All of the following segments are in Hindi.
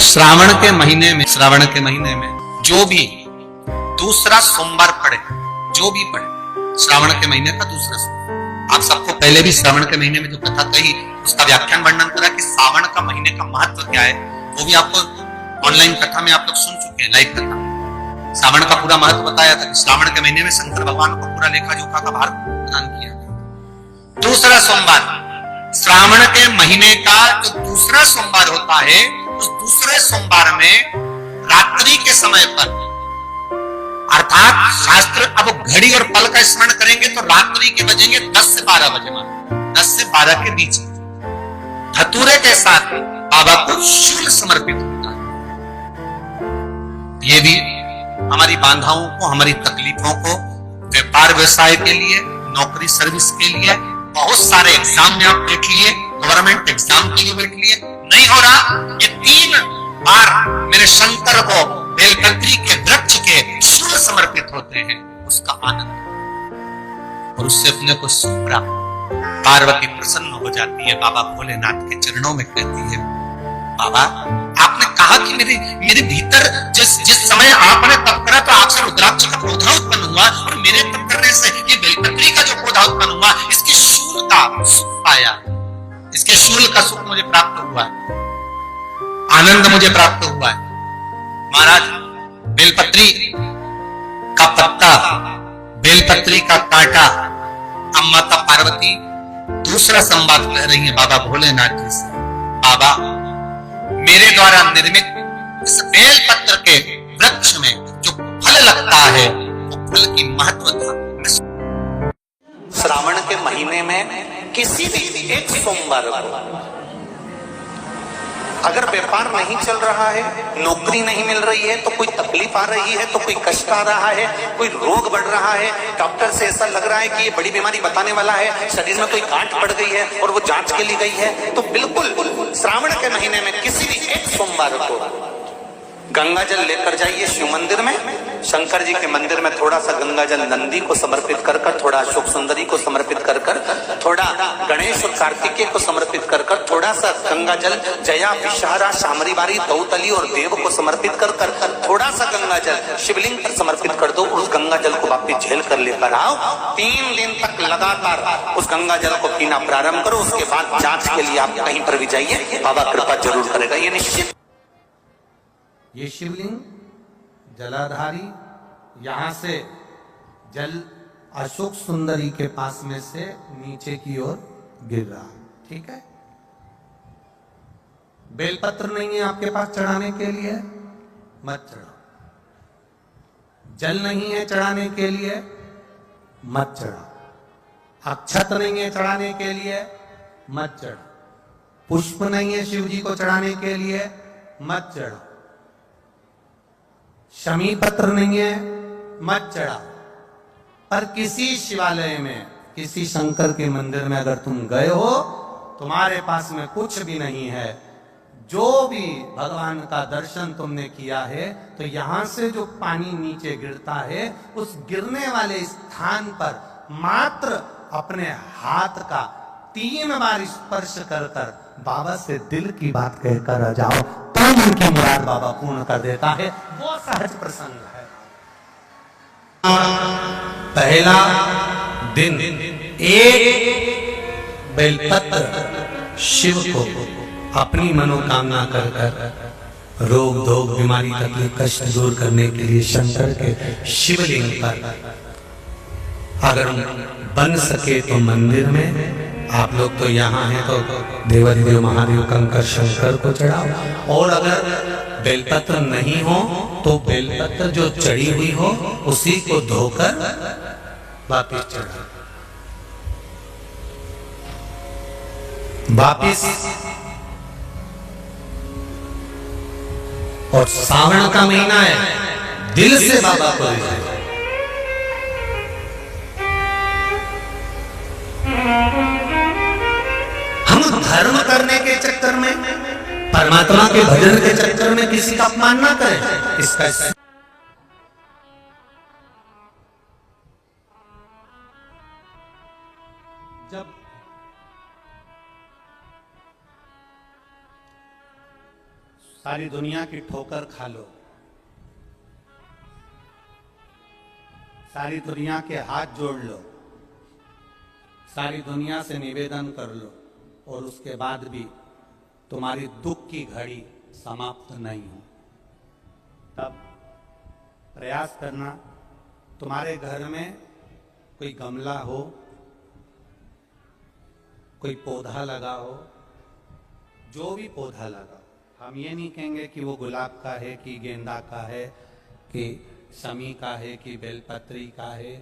श्रावण के महीने में जो भी दूसरा सोमवार पड़े, जो भी पड़े, श्रावण के महीने का दूसरा सोमवार। आप सबको पहले भी श्रावण के महीने में जो कथा कही उसका व्याख्यान वर्णन करा कि श्रावण का महीने का महत्व क्या है, वो भी आपको ऑनलाइन कथा में आप लोग सुन चुके हैं, लाइव कथा। श्रावण का पूरा महत्व बताया था कि श्रावण के महीने में शंकर भगवान को पूरा लेखा जोखा का भार प्रदान किया। दूसरा सोमवार, श्रावण के महीने का जो दूसरा सोमवार होता है, उस दूसरे सोमवार में रात्रि के समय पर, अर्थात शास्त्र अब घड़ी और पल का स्मरण करेंगे तो रात्रि के बजेंगे 10 से 12 बजे, 10 से 12 के बीच धतूरे के साथ बाबा को शूल समर्पित होता है। ये भी हमारी बाधाओं को, हमारी तकलीफों को, व्यापार व्यवसाय के लिए, नौकरी सर्विस के लिए, बहुत सारे एग्जाम में आप बैठ लिए, गवर्नमेंट एग्जाम के लिए बैठ लिए, नहीं हो रहा, ये 3 बार मेरे शंकर को बेलपत्री के वृक्ष के शूल समर्पित होते हैं, उसका आनंद और उससे अपने को सुख प्राप्त। पार्वती प्रसन्न हो जाती है, बाबा भोलेनाथ के चरणों में कहती है, बाबा आपने कहा कि मेरे भीतर जिस समय आपने तप करा तो आपसे रुद्राक्ष का पौधा उत्पन्न हुआ और मेरे तप करने से ये बेलपत्री का जो पौधा उत्पन्न हुआ, इसकी शूल का सुख पाया, इसके शूल का सुख मुझे प्राप्त हुआ, आनंद मुझे प्राप्त हुआ है। महाराज बेलपत्री का पत्ता, बेलपत्री का कांटा, अब माता पार्वती दूसरा संवाद कह रही है बाबा भोलेनाथ जी से, बाबा मेरे द्वारा निर्मित इस बेलपत्र के वृक्ष में जो फल लगता है वो फल की महत्वता। श्रावण के महीने में किसी भी एक सोमवार को अगर व्यापार नहीं चल रहा है, नौकरी नहीं मिल रही है, तो कोई तकलीफ आ रही है, तो कोई कष्ट आ रहा है, कोई रोग बढ़ रहा है, डॉक्टर से ऐसा लग रहा है कि ये बड़ी बीमारी बताने वाला है, शरीर में कोई गांठ पड़ गई है और वो जांच के लिए गई है, तो बिल्कुल श्रावण के महीने में किसी भी एक सोमवार को गंगा जल लेकर जाइए शिव मंदिर में, शंकर जी के मंदिर में थोड़ा सा गंगा जल नंदी को समर्पित कर कर, थोड़ा अशोक सुंदरी को समर्पित कर कर, थोड़ा गणेश और कार्तिकेय को समर्पित कर कर, थोड़ा सा गंगा जल जया विषहारा शामरी बारी दौतली और देव को समर्पित कर कर, थोड़ा सा गंगा जल शिवलिंग पर समर्पित कर दो, उस गंगा जल को वापिस झेल कर लेकर आओ। 3 दिन तक लगातार उस गंगा जल को पीना प्रारंभ करो, उसके बाद जांच के लिए आप कहीं पर भी जाइए, बाबा कृपा जरूर करेगा, ये निश्चित। ये शिवलिंग जलाधारी, यहां से जल अशोक सुंदरी के पास में से नीचे की ओर गिर रहा, ठीक है। बेलपत्र नहीं है आपके पास चढ़ाने के लिए, मत चढ़ाओ। जल नहीं है चढ़ाने के लिए, मत चढ़ाओ। अक्षत नहीं है चढ़ाने के लिए, मत चढ़ाओ। पुष्प नहीं है शिव जी को चढ़ाने के लिए, मत चढ़ाओ। शमी पत्र नहीं है, मत चढ़ाओ। पर किसी शिवालय में, किसी शंकर के मंदिर में अगर तुम गए हो, तुम्हारे पास में कुछ भी नहीं है, जो भी भगवान का दर्शन तुमने किया है, तो यहां से जो पानी नीचे गिरता है, उस गिरने वाले स्थान पर मात्र अपने हाथ का 3 बार स्पर्श कर कर बाबा से दिल की बात कहकर आ जाओ, तो उनकी मुराद बाबा पूर्ण कर देता है। वो सहज प्रसंग है। पहला दिन एक बेलपत्र शिव को अपनी मनोकामना कर कर, रोग धोग बीमारी तकलीफ कष्ट दूर करने के लिए शंकर के शिवलिंग पर, अगर बन सके तो मंदिर में, आप लोग तो यहाँ हैं तो देवाधिदेव महादेव कंकर शंकर को चढ़ाओ, और अगर बेलपत्र नहीं हो तो बेलपत्र जो चढ़ी हुई हो उसी को धोकर वापिस चढ़ाओ। वापिस, और सावन का महीना है, दिल से बाबा को ले, धर्म करने के चक्कर में, परमात्मा के भजन के चक्कर में किसी का अपमान ना करें। इसका जब सारी दुनिया की ठोकर खा लो, सारी दुनिया के हाथ जोड़ लो, सारी दुनिया से निवेदन कर लो, और उसके बाद भी तुम्हारी दुख की घड़ी समाप्त नहीं हो, तब प्रयास करना तुम्हारे घर में कोई गमला हो, कोई पौधा लगा हो, जो भी पौधा लगा, हम ये नहीं कहेंगे कि वो गुलाब का है कि गेंदा का है कि शमी का है कि बेलपत्री का है,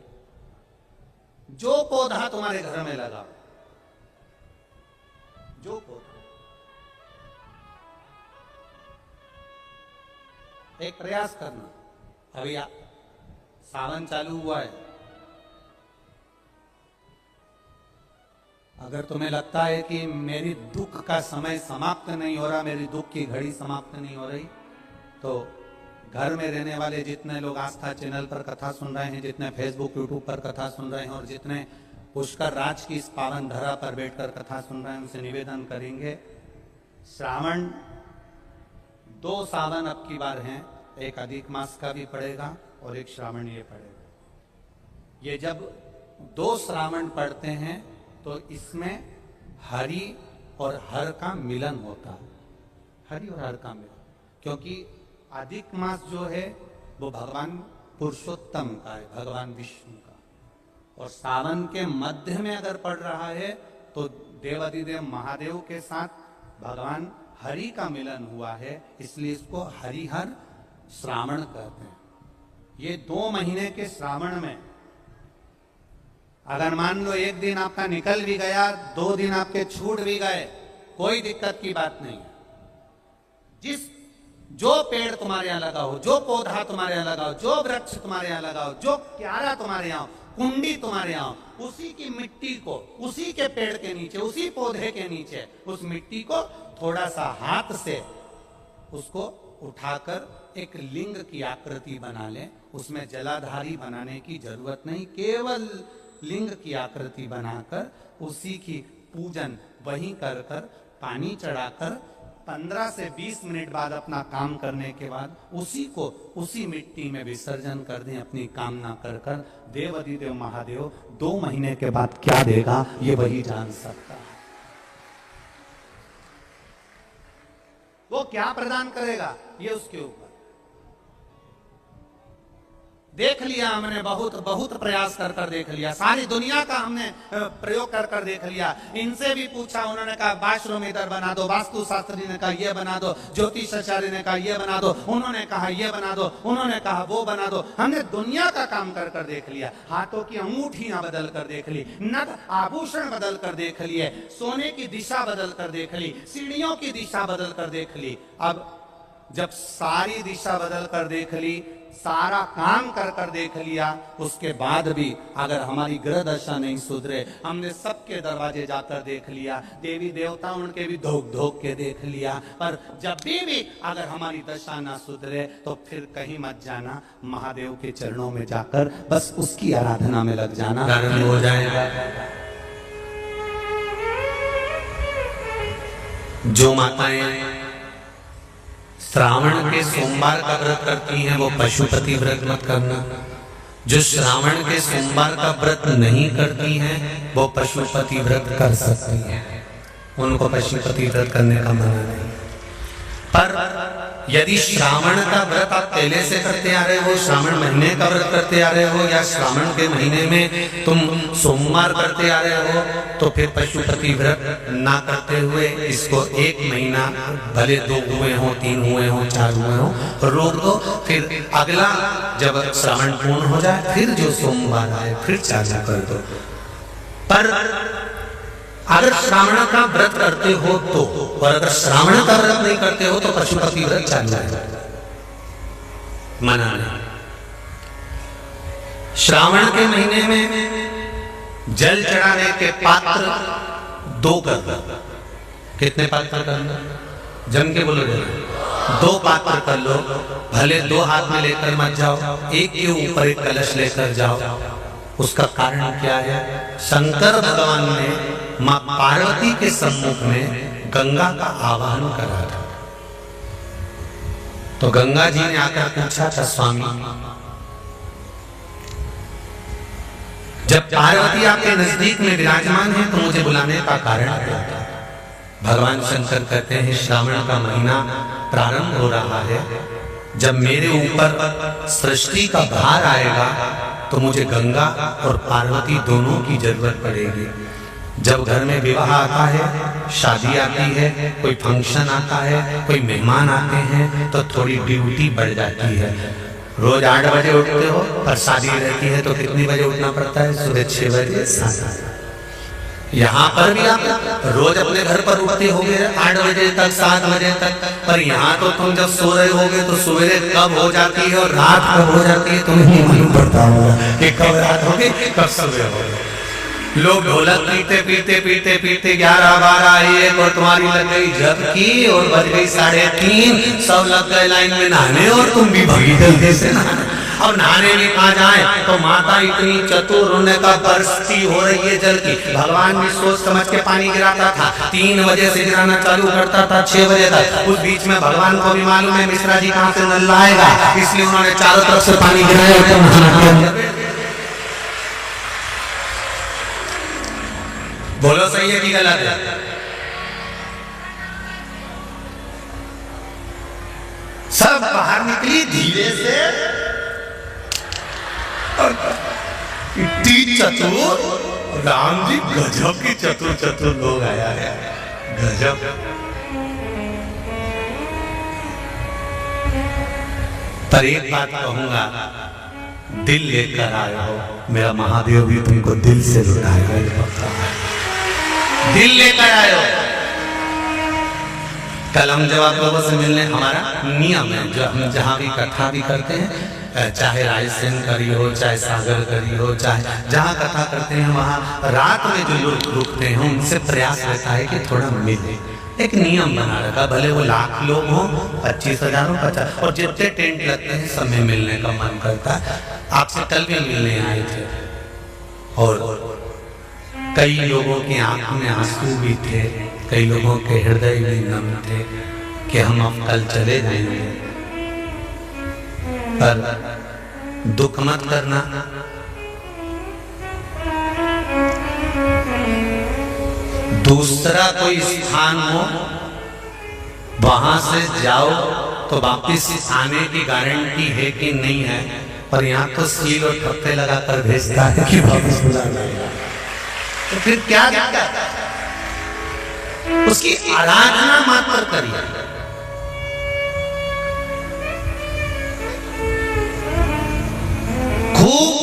जो पौधा तुम्हारे घर में लगा, जो पौधा, एक प्रयास करना। अभी सावन चालू हुआ है, अगर तुम्हें लगता है कि मेरी दुख का समय समाप्त नहीं हो रहा, मेरी दुख की घड़ी समाप्त नहीं हो रही, तो घर में रहने वाले जितने लोग आस्था चैनल पर कथा सुन रहे हैं, जितने फेसबुक यूट्यूब पर कथा सुन रहे हैं, और जितने पुष्कर राज की इस पावन धरा पर बैठकर कथा सुन रहे हैं, उनसे निवेदन करेंगे, श्रावण 2 सावन अब की बार हैं, एक अधिक मास का भी पड़ेगा और एक श्रावण ये पड़ेगा। ये जब 2 श्रावण पड़ते हैं तो इसमें हरि और हर का मिलन होता है, हरि और हर का मिलन, क्योंकि अधिक मास जो है वो भगवान पुरुषोत्तम का है, भगवान विष्णु का, और सावन के मध्य में अगर पड़ रहा है तो देवाधिदेव महादेव के साथ भगवान हरि का मिलन हुआ है, इसलिए इसको हरिहर श्रावण कहते हैं। ये 2 महीने के श्रावण में अगर मान लो एक दिन आपका निकल भी गया, 2 दिन आपके छूट भी गए, कोई दिक्कत की बात नहीं है। जो पेड़ तुम्हारे यहां लगा हो, जो पौधा तुम्हारे यहां लगा हो, जो वृक्ष तुम्हारे यहां लगा हो, जो क्यारा तुम्हारे यहां, कुंडी तुम्हारे यहां, उसी की मिट्टी को, उसी के पेड़ के नीचे, उसी पौधे के नीचे, उस मिट्टी को थोड़ा सा हाथ से उसको उठाकर एक लिंग की आकृति बना ले। उसमें जलाधारी बनाने की जरूरत नहीं, केवल लिंग की आकृति बनाकर उसी की पूजन वहीं कर कर, पानी चढ़ाकर 15 से 20 मिनट बाद अपना काम करने के बाद उसी को उसी मिट्टी में विसर्जन कर दें, अपनी कामना कर कर। देवाधिदेव महादेव 2 महीने के बाद क्या देगा ये वही जान सकता है। वो क्या प्रदान करेगा ये उसके ऊपर। देख लिया हमने, बहुत प्रयास कर कर देख लिया, सारी दुनिया का हमने प्रयोग कर कर देख लिया। इनसे भी पूछा, उन्होंने कहा बाथरूम इधर बना दो, वास्तु शास्त्री ने कहा ये बना दो, ज्योतिषाचार्य ने कहा ये बना दो, उन्होंने कहा ये बना दो, उन्होंने कहा वो बना दो। हमने दुनिया का काम कर कर देख लिया, हाथों की अंगूठियां बदल कर देख ली, नथ आभूषण बदल कर देख लिए, सोने की दिशा बदल कर देख ली, सीढ़ियों की दिशा बदल कर देख ली। अब जब सारी दिशा बदल कर देख ली, सारा काम कर कर देख लिया, उसके बाद भी अगर हमारी ग्रह दशा नहीं सुधरे, हमने सबके दरवाजे जाकर देख लिया, देवी देवता उनके भी धोख धोख के देख लिया, पर जब भी अगर हमारी दशा ना सुधरे तो फिर कहीं मत जाना, महादेव के चरणों में जाकर बस उसकी आराधना में लग जाना, हो जाएगा। जो माताएं श्रावण के सोमवार का व्रत करती हैं वो पशुपति व्रत मत करना। जो श्रावण के सोमवार का व्रत नहीं करती हैं वो पशुपति व्रत कर सकती हैं, उनको पशुपति व्रत करने का मना नहीं। पर यदि श्रावण का व्रत आप पहले से करते आ रहे हो, श्रावण महीने का व्रत करते आ रहे हो, या श्रावण के महीने में तुम सोमवार करते आ रहे हो, तो फिर पशुपति व्रत ना करते हुए इसको 1 महीना, भले 2 हुए हो, 3 हुए हो, 4 हुए हो, रोक दो। फिर अगला जब श्रावण पूर्ण हो जाए फिर जो सोमवार आए फिर चालू कर दो। पर अगर श्रावण का व्रत करते हो तो, और अगर श्रावण का व्रत नहीं करते हो तो पशुपति व्रत चालू है, मना नहीं। श्रावण के महीने में जल चढ़ाने के पात्र 2 कर दो। कितने पात्र कर लो? जम के बोलो, 2 पात्र कर लो, भले 2 हाथ में लेकर मत जाओ, एक के ऊपर एक कलश लेकर जाओ। उसका कारण क्या है? शंकर भगवान ने मां पार्वती के सम्मुख में गंगा का आवाहन करा था। तो गंगा जी ने आकर पूछा था, स्वामी जब पार्वती आपके नजदीक में विराजमान है तो मुझे बुलाने का कारण क्या है? भगवान शंकर कहते हैं श्रावण का महीना प्रारंभ हो रहा है, जब मेरे ऊपर सृष्टि का भार आएगा तो मुझे गंगा और पार्वती दोनों की जरूरत पड़ेगी। जब घर में विवाह आता है, शादी आती है, कोई फंक्शन आता है, कोई मेहमान आते हैं तो थोड़ी ड्यूटी बढ़ जाती है। रोज 8 बजे उठते हो, पर शादी रहती है तो कितनी बजे उठना पड़ता है? सुबह 6 बजे 7 बजे। यहाँ पर भी आप रोज अपने घर पर उठते होगे 8 बजे तक 7 बजे तक, पर यहाँ तो तुम जब सो रहे होगे तो सवेरे कब हो जाती है और रात कब हो जाती है तुम्हें नहीं मालूम पड़ता होगा कि कब रात होगी कब सवेरे होगी। लोग ढोलक पीते पीते पीते पीते 11, 12, 1 और तुम्हारी लग गई जब की और बज गई 3:30, सब लग गए लाइन में नहाने और तुम भी भगी जल्दी से नहाने। अब नहाने भी कहाँ जाए तो माता इतनी चतुर, रोने का बरसती हो रही है जल की। भगवान भी सोच समझ के पानी गिराता था, 3 बजे से गिराना चालू करता था 6 बजे तक। उस बीच में भगवान को भी मालूम है मिश्रा जी कहाँ से नल लाएगा, इसलिए उन्होंने चारों तरफ से पानी गिराया। बोलो सही है कि गलत है? सब बाहर निकली धीरे से, इतनी चतुर राम जी, गजब की चतुर चतुर लोग आया है, गजब। पर एक बात कहूंगा, दिल लेकर आए हो, मेरा महादेव भी तुमको दिल से लुटाएगा, दिल लेकर आए हो। कल हम जब आप लोगों से मिलने, हमारा नियम है जो हम जहाँ भी कथा भी करते हैं, चाहे रायसेन करी हो, चाहे सागर करी हो, चाहे जहाँ कथा करते हैं वहाँ रात में जो लोग रुकते हैं उनसे प्रयास रहता है कि थोड़ा मिले। एक नियम बना रखा, भले वो 1,00,000 लोग हों, 25,000 हो, 50, और जितने टेंट लगते हैं सब में मिलने का मन करता है। आपसे कल भी मिलने आए थे और कई लोगों की आंख में आंसू भी थे, कई लोगों के हृदय भी नम थे कि हम अब कल चले जाएंगे, पर दुख मत करना। दूसरा कोई स्थान हो वहां से जाओ तो वापिस आने की गारंटी है कि नहीं है, पर यहाँ तो सील और ठप्पे लगाकर भेजता है कि वापिस बुला लाएगा। तो फिर क्या दिक्कत? उसकी आराधना मात्र करिए। खूब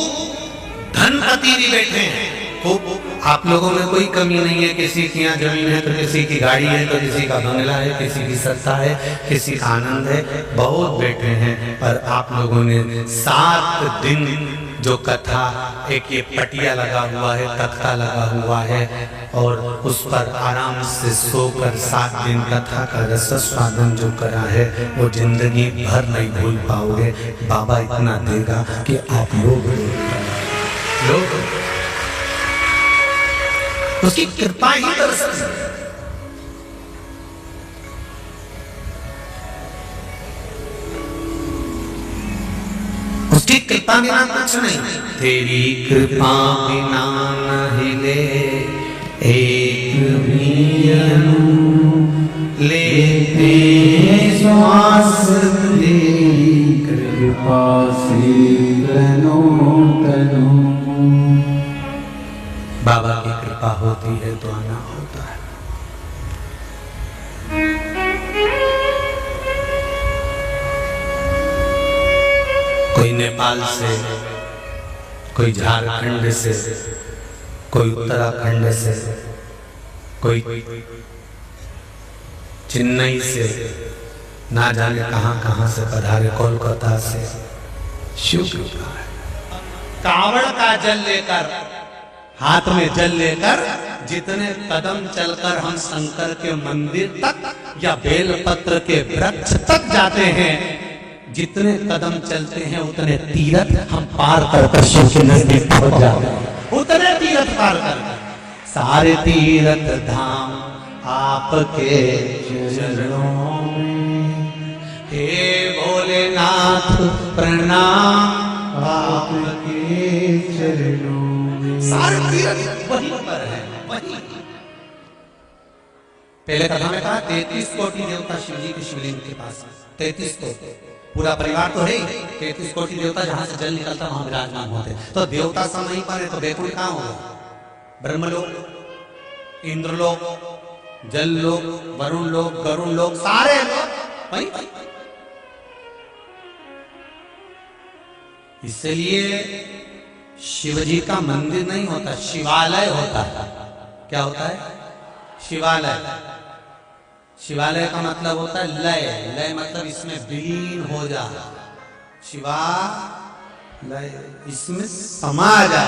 धनपति भी बैठे हैं, खूब, आप लोगों में कोई कमी नहीं है। किसी की यहाँ जमीन है तो किसी की गाड़ी है, तो किसी का बंगला है, किसी की सत्ता है, किसी का आनंद है, बहुत बैठे हैं। पर आप लोगों ने 7 दिन जो कथा, एक ये पटिया लगा हुआ है, तख्ता लगा हुआ है, और उस पर आराम से सोकर 7 दिन कथा का रसास्वादन जो करा है वो जिंदगी भर नहीं भूल पाओगे। बाबा इतना देगा कि आप लोग उसकी कृपा ही दर्शन। उसकी कृपा बिना कुछ नहीं। तेरी कृपा बिना नहीं ले एक भी लेते श्वास, तेरी कृपा से तनो तनो। बाबा की कृपा होती है तो आना होता है। कोई नेपाल से, कोई झारखंड से, कोई उत्तराखंड से, कोई चेन्नई से, ना जाने कहां कहां से पधारे, कोलकाता से। शिव कृपा है। कावड़ का जल लेकर, हाथ में जल लेकर जितने कदम चलकर हम शंकर के मंदिर तक या बेलपत्र के वृक्ष तक जाते हैं, जितने कदम चलते हैं उतने तीरथ हम पार कर शिव के नजदीक पहुंच जाते हैं। उतने तीरथ पार कर, सारे तीरथ धाम आपके चरणों में। हे भोलेनाथ प्रणाम आपके चरणों में। सारे तीर्थ वहीं पर है, वहीं। पहले कथा में कहा 33 कोटि देवता शिव जी के शिवलिंग के पास, 33 कोटि, पूरा परिवार तो है ही, 33 कोटि देवता जहां से जल निकलता वहां विराजमान होते। तो देवता सब वहीं पर है, तो बैकुंठ कहां होगा? ब्रह्मलोक, इंद्रलोक, जल लोक, वरुण लोक, गरुण लोक, सारे लोग वहीं। इसलिए शिवजी का मंदिर नहीं होता, शिवालय होता है। क्या होता है? शिवालय। शिवालय का मतलब होता है लय, लय मतलब इसमें विलीन हो जा, शिवालय इसमें समा जा।